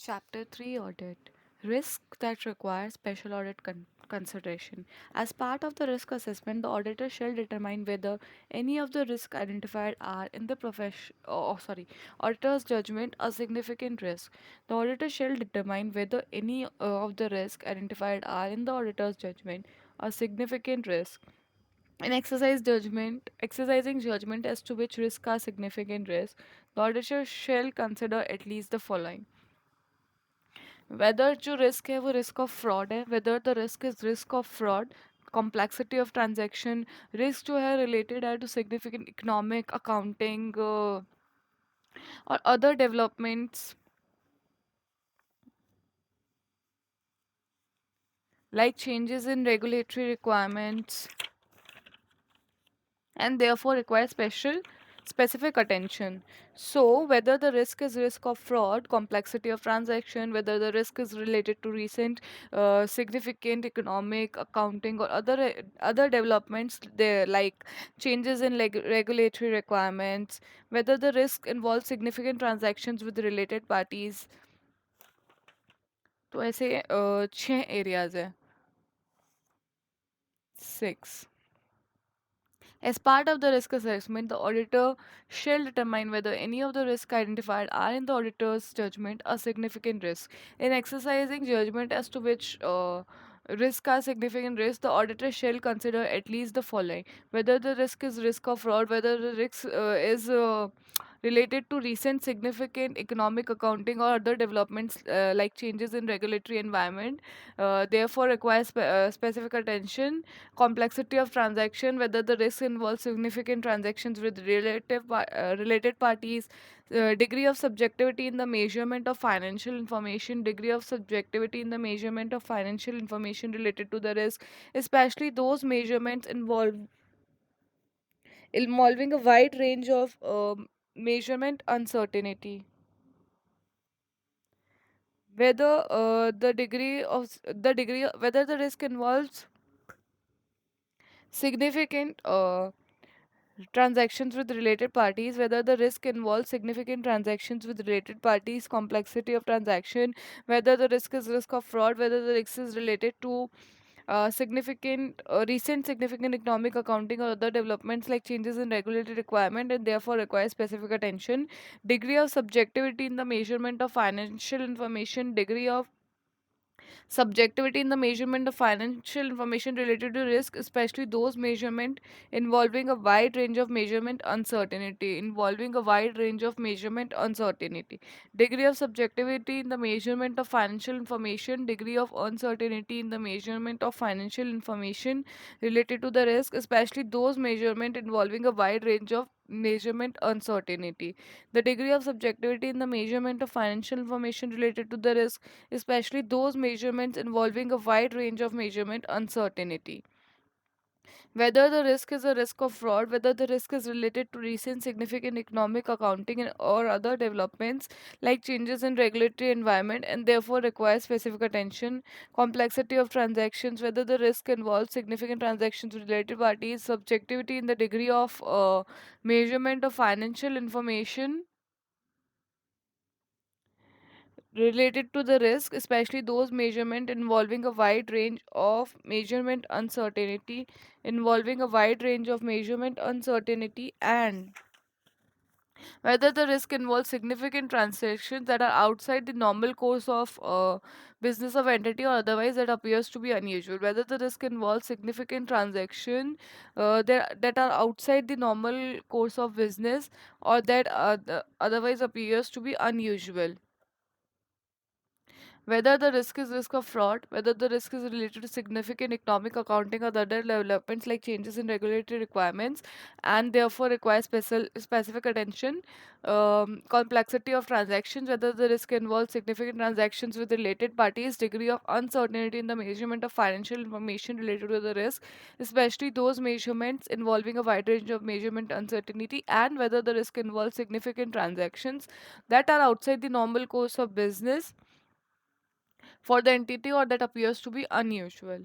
Chapter 3 Audit Risk that require special audit consideration. As part of the risk assessment, the auditor shall determine whether any of the risks identified are, in the auditor's judgment, a significant risk. The auditor shall determine whether any of the risks identified are, in the auditor's judgment, a significant risk. In exercising judgment as to which risks are significant risks, the auditor shall consider at least the following: whether जो risk है वो risk of fraud है, whether the risk is risk of fraud, complexity of transaction, risk जो है related है to significant economic, accounting or other developments like changes in regulatory requirements and therefore require specific attention. So whether the risk is risk of fraud, complexity of transaction, whether the risk is related to recent significant economic, accounting or other developments there, like changes in regulatory requirements, whether the risk involves significant transactions with related parties. तो ऐसे 6 areas है. 6. As part of the risk assessment, the auditor shall determine whether any of the risks identified are, in the auditor's judgment, a significant risk. In exercising judgment as to which risk are significant risks, the auditor shall consider at least the following: whether the risk is risk of fraud, whether the risk is related to recent significant economic, accounting or other developments like changes in regulatory environment, therefore requires specific attention. Complexity of transaction, whether the risk involves significant transactions with related parties. Degree of subjectivity in the measurement of financial information, degree of subjectivity in the measurement of financial information related to the risk, especially those measurements involving a wide range of measurement uncertainty. Whether the degree whether the risk involves significant transactions with related parties, whether the risk involves significant transactions with related parties, complexity of transaction, whether the risk is risk of fraud, whether the risk is related to recent significant economic, accounting or other developments like changes in regulatory requirement and therefore require specific attention. Degree of subjectivity in the measurement of financial information, degree of subjectivity in the measurement of financial information related to risk, especially those measurement involving a wide range of measurement uncertainty. Degree of subjectivity in the measurement of financial information, degree of uncertainty in the measurement of financial information related to the risk, especially those measurement involving a wide range of measurement uncertainty. The degree of subjectivity in the measurement of financial information related to the risk, especially those measurements involving a wide range of measurement uncertainty. Whether the risk is a risk of fraud, whether the risk is related to recent significant economic, accounting, or other developments like changes in regulatory environment and therefore requires specific attention. Complexity of transactions, whether the risk involves significant transactions with related parties. Subjectivity in the degree of measurement of financial information related to the risk, especially those measurement involving a wide range of measurement uncertainty, and whether the risk involves significant transactions that are outside the normal course of business of entity or otherwise that appears to be unusual. Whether the risk involves significant transaction that are outside the normal course of business or that otherwise appears to be unusual. Whether the risk is risk of fraud, whether the risk is related to significant economic, accounting or other developments like changes in regulatory requirements and therefore requires specific attention. Complexity of transactions, whether the risk involves significant transactions with related parties, degree of uncertainty in the measurement of financial information related to the risk, especially those measurements involving a wide range of measurement uncertainty, and whether the risk involves significant transactions that are outside the normal course of business for the entity or that appears to be unusual.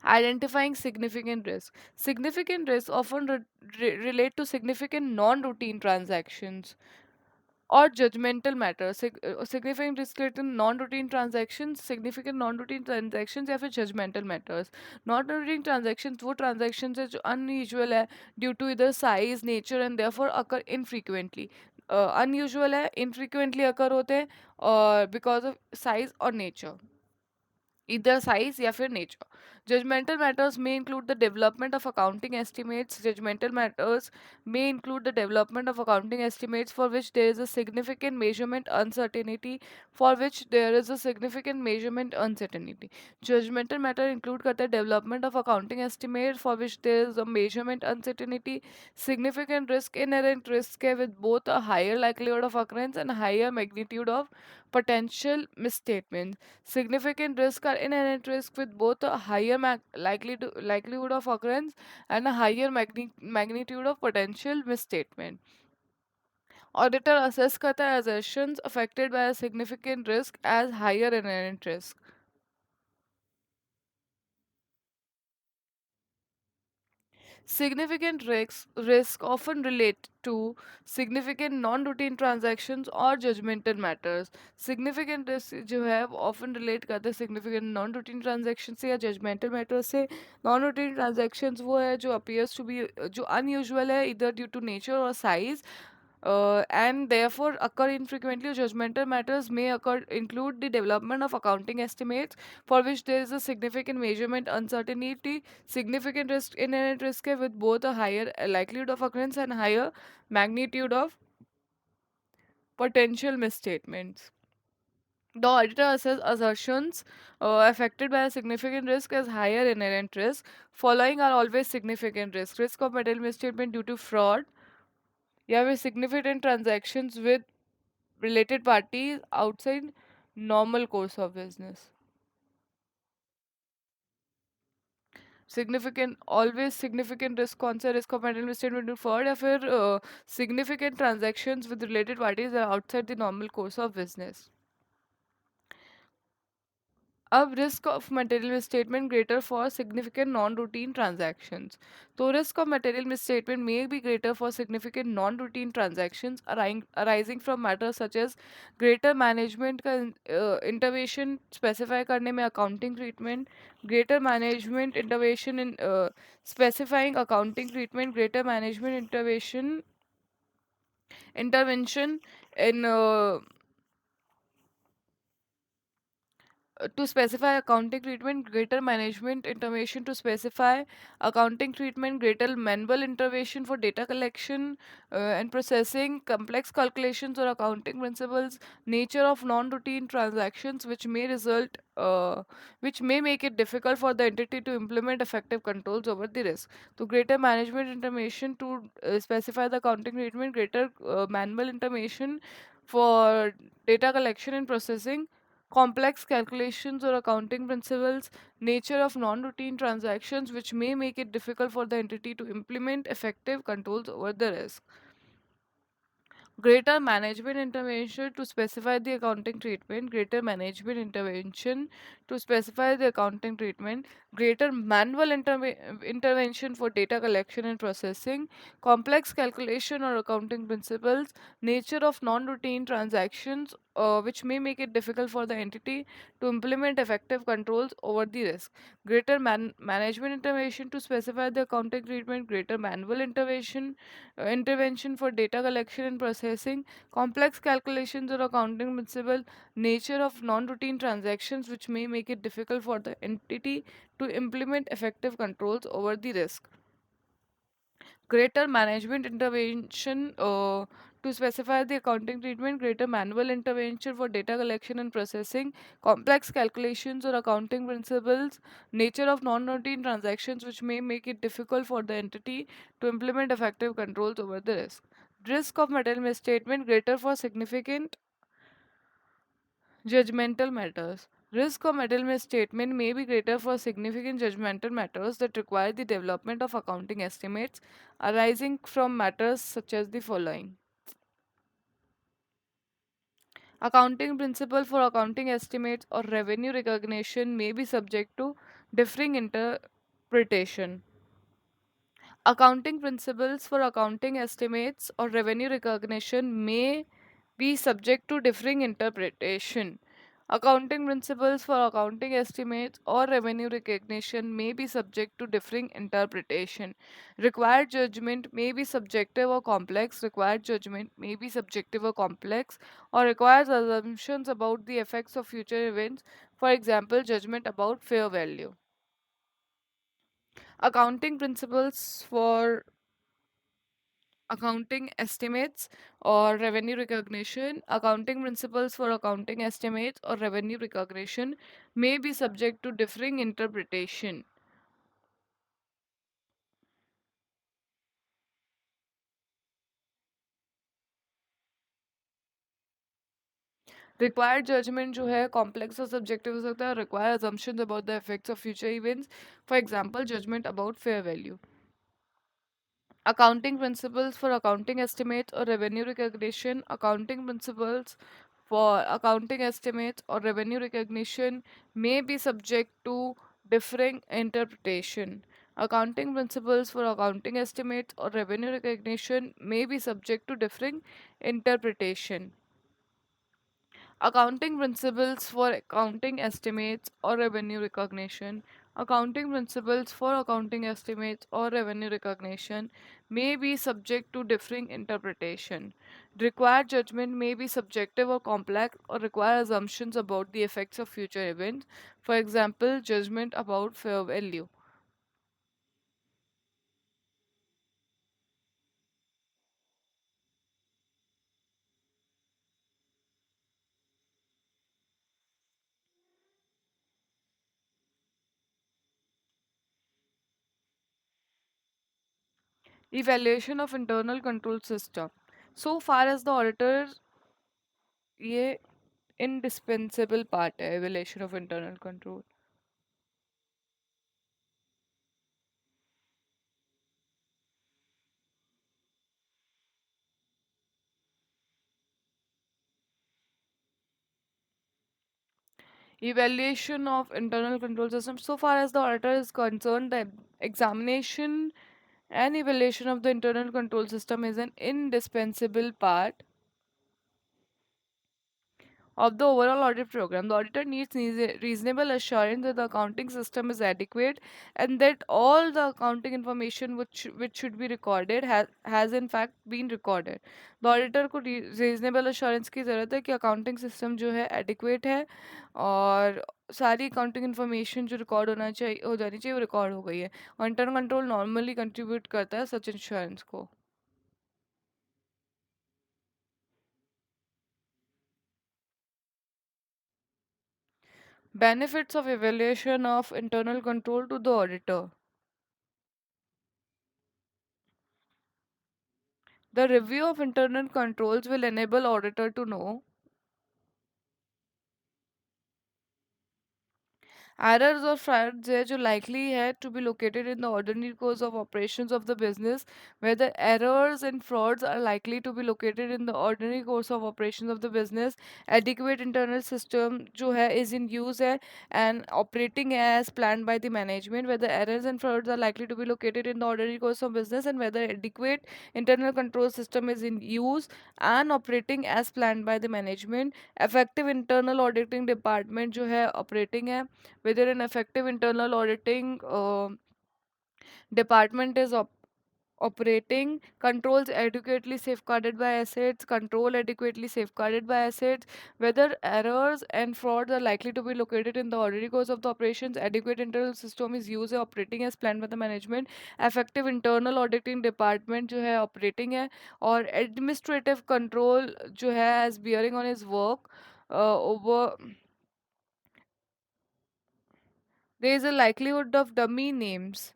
Identifying significant risk. Significant risks often relate to significant non routine transactions or judgmental matters, significant risk related to non-routine transactions, significant non-routine transactions या फिर judgmental matters. Non-routine transactions वो transactions है जो unusual है due to either size, nature and therefore occur infrequently. Unusual है, infrequently occur होते हैं और because of size or nature, either size या फिर nature. Judgmental matters may include the development of accounting estimates. Judgmental matters may include the development of accounting estimates for which there is a significant measurement uncertainty. For which there is a significant measurement uncertainty. Judgmental matter include करता है development of accounting estimates for which there is a measurement uncertainty. Significant risk, inherent risk है with both a higher likelihood of occurrence and higher magnitude of potential misstatements. Significant risk are inherent risk with both a higher likelihood of occurrence and a higher magnitude of potential misstatement. Auditor assess करता है assertions affected by a significant risk as higher inherent risk. Significant risk often relate to significant non-routine transactions or judgmental matters. Significant risk जो है वो often relate करते हैं significant non-routine transactions से या judgmental matters से. Non-routine transactions वो है जो appears to be जो unusual है either due to nature or size, and therefore occur infrequently. Judgmental matters may occur include the development of accounting estimates for which there is a significant measurement uncertainty, significant risk, inherent risk है with both a higher likelihood of occurrence and higher magnitude of potential misstatements. The auditor assess assertions affected by a significant risk as higher inherent risk. Following are always significant risk. Risk of material misstatement due to fraud. You have significant transactions with related parties outside normal course of business. Significant, always significant risk कौन सा risk of mental misstatement to fraud या फिर significant transactions with related parties are outside the normal course of business. अब risk of material misstatement greater for significant non-routine transactions. तो risk of material misstatement may be greater for significant non-routine transactions arising from matters such as greater management का intervention specify करने में accounting treatment, greater management intervention in specifying accounting treatment, greater management intervention in to specify accounting treatment, greater management intervention to specify accounting treatment, greater manual intervention for data collection and processing, complex calculations or accounting principles, nature of non-routine transactions which may make it difficult for the entity to implement effective controls over the risk. So greater management intervention to specify the accounting treatment, greater manual intervention for data collection and processing, complex calculations or accounting principles, nature of non-routine transactions which may make it difficult for the entity to implement effective controls over the risk. Greater management intervention to specify the accounting treatment, greater management intervention to specify the accounting treatment, greater manual intervention for data collection and processing, complex calculation or accounting principles, nature of non-routine transactions which may make it difficult for the entity to implement effective controls over the risk. Greater management intervention to specify the accounting treatment, greater manual intervention for data collection and processing, complex calculations or accounting principle, nature of non-routine transactions which may make it difficult for the entity to implement effective controls over the risk. Greater management intervention to specify the accounting treatment, greater manual intervention for data collection and processing, complex calculations or accounting principles, nature of non-routine transactions which may make it difficult for the entity to implement effective controls over the risk. Risk of material misstatement greater for significant judgmental matters. Risk of material misstatement may be greater for significant judgmental matters that require the development of accounting estimates arising from matters such as the following. Accounting principle for accounting estimates or revenue recognition may be subject to differing interpretation. Accounting principles for accounting estimates or revenue recognition may be subject to differing interpretation. Accounting principles for accounting estimates or revenue recognition may be subject to differing interpretation. Required judgment may be subjective or complex. Required judgment may be subjective or complex, or requires assumptions about the effects of future events. For example, judgment about fair value. Accounting principles for accounting estimates or revenue recognition. Accounting principles for accounting estimates or revenue recognition may be subject to differing interpretation. Required judgment जो है complex और subjective हो सकता है. Require assumptions about the effects of future events. For example, judgment about fair value. Accounting principles for accounting estimates or revenue recognition. Accounting principles for accounting estimates or revenue recognition may be subject to differing interpretation. Accounting principles for accounting estimates or revenue recognition may be subject to differing interpretation. Accounting principles for accounting estimates or revenue recognition. Accounting principles for accounting estimates or revenue recognition may be subject to differing interpretation. Required judgment may be subjective or complex or require assumptions about the effects of future events. For example, judgment about fair value. Evaluation of internal control system. So far as the auditor, ये indispensable part है evaluation of internal control. Evaluation of internal control system. So far as the auditor is concerned, the examination and evaluation of the internal control system is an indispensable part of the overall audit program. The auditor needs reasonable assurance that the accounting system is adequate and that all the accounting information which should be recorded has in fact been recorded. The auditor को reasonable assurance की ज़रूरत है कि accounting system जो है adequate है और सारी accounting information जो record होना चाहिए हो जानी चाहिए वो record हो गई है और internal control normally contribute करता है such assurance को. Benefits of evaluation of internal control to the auditor. The review of internal controls will enable auditor to know errors or frauds है जो likely है to be located in the ordinary course of operations of the business. Whether errors and frauds are likely to be located in the ordinary course of operations of the business. Adequate internal system जो है is in use है and operating as planned by the management. Whether errors and frauds are likely to be located in the ordinary course of business and whether adequate internal control system is in use and operating as planned by the management. Effective internal auditing department जो है operating है. Whether an effective internal auditing department is operating, controls adequately safeguarded by assets, control adequately safeguarded by assets, whether errors and frauds are likely to be located in the ordinary course of the operations, adequate internal system is used operating as planned by the management, effective internal auditing department जो है operating है और administrative control जो है as bearing on his work over there is a likelihood of dummy names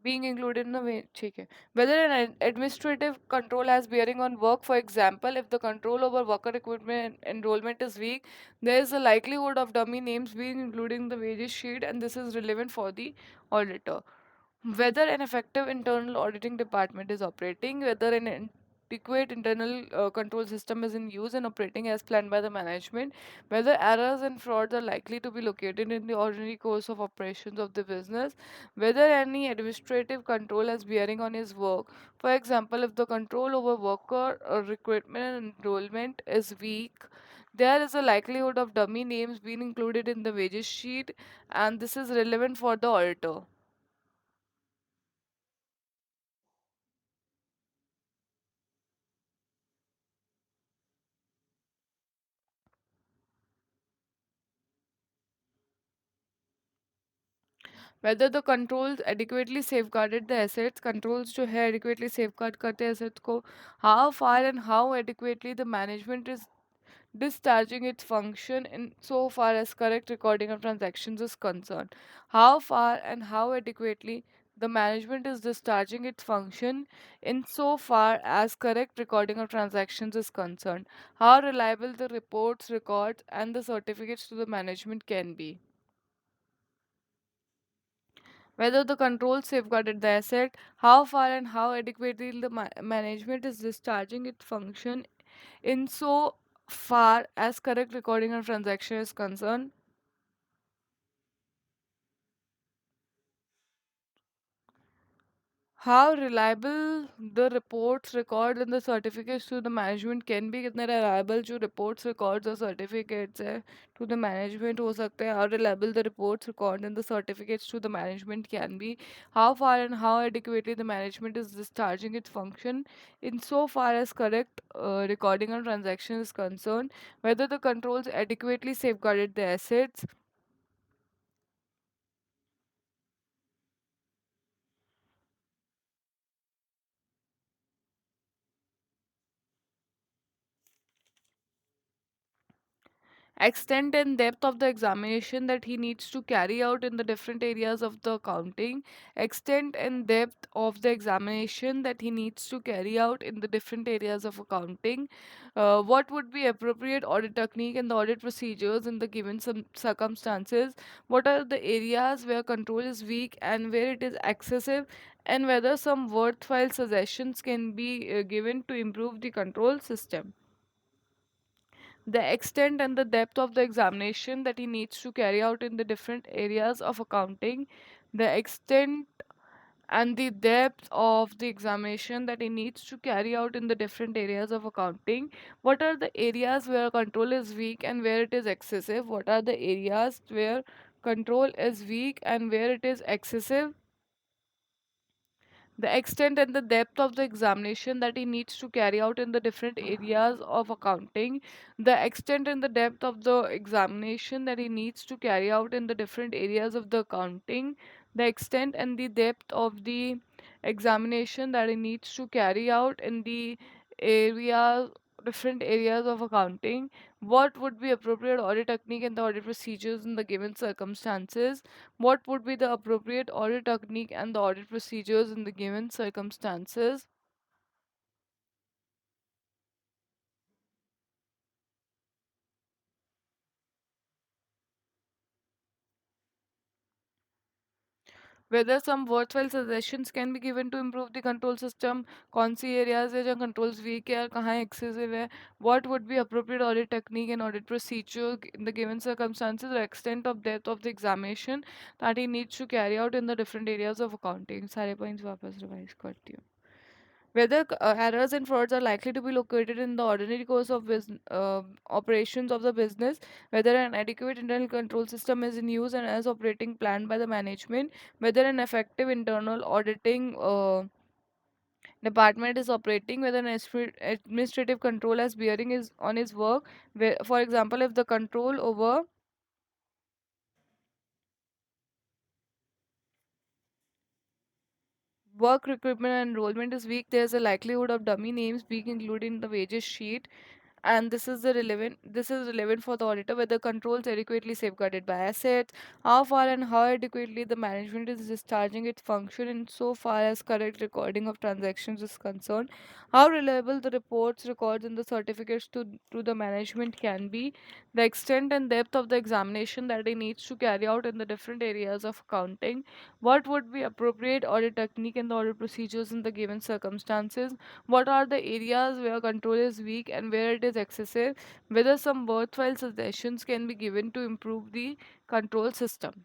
being included in the way ठीक है. Whether an administrative control has bearing on work, for example, if the control over worker equipment enrollment is weak, there is a likelihood of dummy names being included in the wages sheet, and this is relevant for the auditor. Whether an effective internal auditing department is operating, whether an adequate internal control system is in use and operating as planned by the management, whether errors and frauds are likely to be located in the ordinary course of operations of the business, whether any administrative control has bearing on his work. For example, if the control over worker recruitment and enrollment is weak, there is a likelihood of dummy names being included in the wages sheet, and this is relevant for the auditor. Whether the controls adequately safeguarded the assets, controls जो है adequately safeguard करते हैं assets को, how far and how adequately the management is discharging its function in so far as correct recording of transactions is concerned. How far and how adequately the management is discharging its function in so far as correct recording of transactions is concerned. How reliable the reports, records, and the certificates to the management can be. Whether the controls safeguarded the asset, how far and how adequately the management is discharging its function in so far as correct recording of transaction is concerned. How reliable the reports, records and the certificates to the management can be, कितने reliable जो reports, records और certificates है to the management हो सकते हैं. How reliable the reports, records and the certificates to the management can be. How far and how adequately the management is discharging its function in so far as correct recording on transaction is concerned. Whether the controls adequately safeguarded the assets. Extent and depth of the examination that he needs to carry out in the different areas of the accounting, extent and depth of the examination that he needs to carry out in the different areas of accounting, what would be appropriate audit technique and the audit procedures in the given circumstances, what are the areas where control is weak and where it is excessive, and whether some worthwhile suggestions can be given to improve the control system. The extent and the depth of the examination that he needs to carry out in the different areas of accounting, the extent and the depth of the examination that he needs to carry out in the different areas of accounting. What are the areas where control is weak and where it is excessive? What are the areas where control is weak and where it is excessive? The extent and the depth of the examination that he needs to carry out in the different areas of accounting, the extent and the depth of the examination that he needs to carry out in the different areas of the accounting, the extent and the depth of the examination that he needs to carry out in the area different areas of accounting, what would be appropriate audit technique and the audit procedures in the given circumstances, what would be the appropriate audit technique and the audit procedures in the given circumstances? Whether some worthwhile suggestions can be given to improve the control system, कौन सी areas है जहाँ controls weak है और कहाँ excessive है, what would be appropriate audit technique and audit procedure in the given circumstances, or extent of depth of the examination that he needs to carry out in the different areas of accounting. सारे points वापस revise करती हूँ. Whether errors and frauds are likely to be located in the ordinary course of operations of the business, whether an adequate internal control system is in use and as operating planned by the management, whether an effective internal auditing department is operating, whether an administrative control has bearing is on his work. For example, if the control over work recruitment and enrollment is weak, there is a likelihood of dummy names being included in the wages sheet. and this is relevant for the auditor whether controls adequately safeguarded by assets, how far and how adequately the management is discharging its function in so far as correct recording of transactions is concerned, how reliable the reports, records, and the certificates to the management can be, the extent and depth of the examination that he needs to carry out in the different areas of accounting, what would be appropriate audit technique and the audit procedures in the given circumstances, what are the areas where control is weak and where it is excessive? Whether some worthwhile suggestions can be given to improve the control system.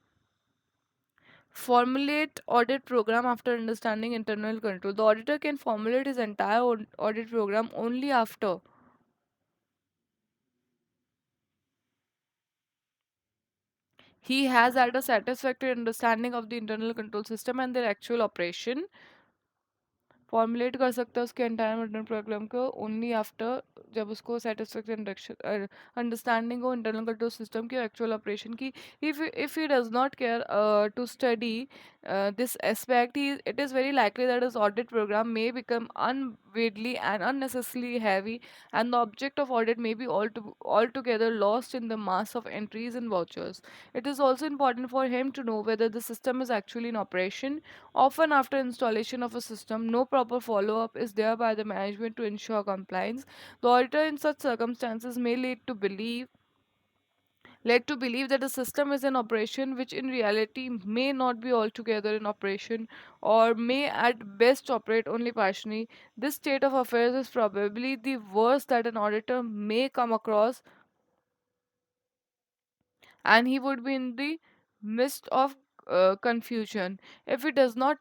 Formulate audit program after understanding internal control. The auditor can formulate his entire audit program only after he has had a satisfactory understanding of the internal control system and their actual operation. Formulate कर सकता है उसके entire modern programme को only after जब उसको satisfactory understanding हो internal control system की actual operation की if he does not care to study this aspect it is very likely that his audit program may become unwieldy and unnecessarily heavy and the object of audit may be altogether lost in the mass of entries and vouchers. It is also important for him to know whether the system is actually in operation. Often, after installation of a system, no proper follow up is there by the management to ensure compliance. The auditor, in such circumstances, may led to believe that the system is in operation, which in reality may not be altogether in operation or may at best operate only partially. This state of affairs is probably the worst that an auditor may come across, and he would be in the midst of confusion. If he does not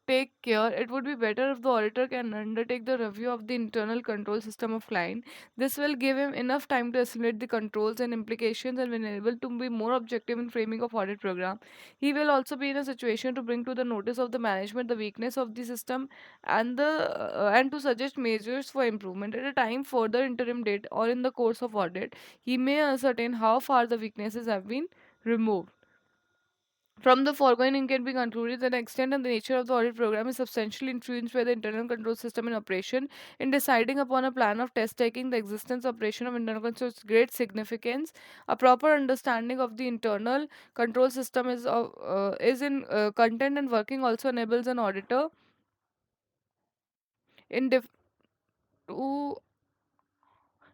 take care, it would be better if the auditor can undertake the review of the internal control system of client. This will give him enough time to assimilate the controls and implications and will enable to be more objective in framing of audit program. He will also be in a situation to bring to the notice of the management the weakness of the system and to suggest measures for improvement at a time further interim date or in the course of audit. He may ascertain how far the weaknesses have been removed. From the foregoing, it can be concluded that the extent and the nature of the audit program is substantially influenced by the internal control system in operation. In deciding upon a plan of test taking, the existence operation of internal control is great significance. A proper understanding of the internal control system is in content and working also enables an auditor in to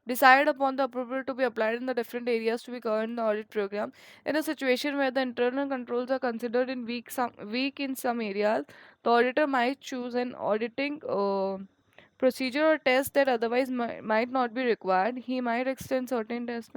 decide upon the appropriate to be applied in the different areas to be covered in the audit program. In a situation where the internal controls are considered weak in some areas, the auditor might choose an auditing procedure or test that otherwise might not be required. He might extend certain tests.